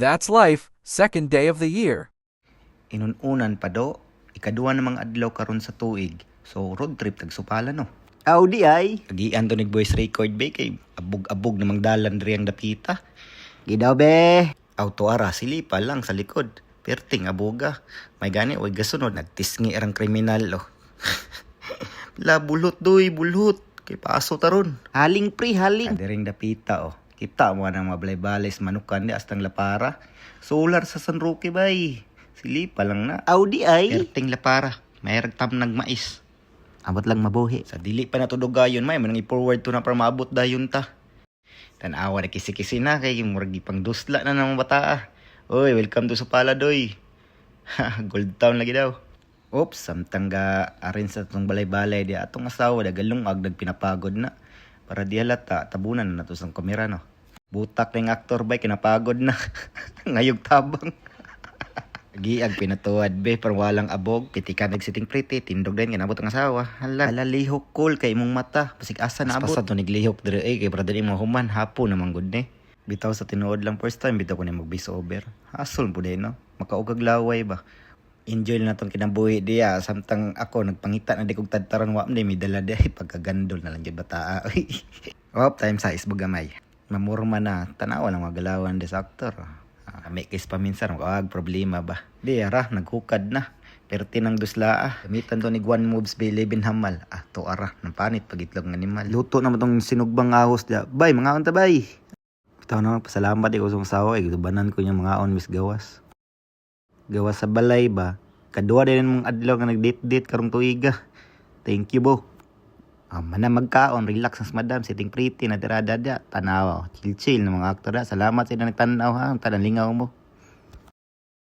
That's life, second day of the year. Inununan pa do, ikaduha namang adlaw karon sa tuig. So road trip tagsupala no. Audi ay. Kagian to nig voice record be kay abog-abog namang dalan diri ang dapita. Gidaw be. Auto ara silipa lang sa likod. Perting aboga. May gani oy gasunod nagtisngi arang kriminal oh. La bulhot doy, bulhot. Kay paso taron. Haling pre, haling. Kadiring dapita oh. Kita mo nang mabalay-balay sa manukan di astang lapara. Solar sa San Roque bay. Silipa lang na. Audi ay. Perting lapara. May ragtam nagmais. Abot lang mabuhi. Sa dili pa natudog gayon may manang i-forward to na para maabot dayon ta. Tanawa na kisi-kisi na kay murag pang dusla na ng bata. Oy, welcome to Supala doy. Gold Town lagi daw. Oops, samtang ga arin sa tong balay-balay di atong asawa dagalong agdag pinapagod na. Para di halata tabunan na to sang kamera no. Butak ning aktor bay kinapagod na. Ngayog tabang. Giag pinatuwad be pero walang abog pitika nagsiting pretty tindog din ginabot ang asawa hala lihok cool kay imong mata basig asa na abot pasad to niglihok dire kay para dili mo human hapon naman gud ni bitaw sa tinuod lang first time bitaw ko ni mag voice over hasol pud no makaugag laway ba enjoy na tong kinabuhi diya samtang ako nagpangita na di kog tadtaran wa man mi dala di pagkagandol na lang gyud bataa op time size bugamay mamurma na tanawa lang magalawan des actor. May case paminsan wag problema ba. Di ara naghukad na. Pero tinang dusla gamitan to ni one moves be libin hamal. To ara nang panit pagitlog ng animal. Luto naman tong sinugbang ahos dia. Bay mga on ta bay. Bitaw na pasalamat ko sa sawa igubanan ko yung mga on mis gawas. Gawas sa balay ba. Kadua din mong adlaw nga nag-date karong tuiga. Thank you bo. Mana magkaon, relax as madam, sitting pretty na tirada da, tanaw, chill-chill ng mga aktor da. Salamat sa nagtanaw ha, tanan lingaw mo.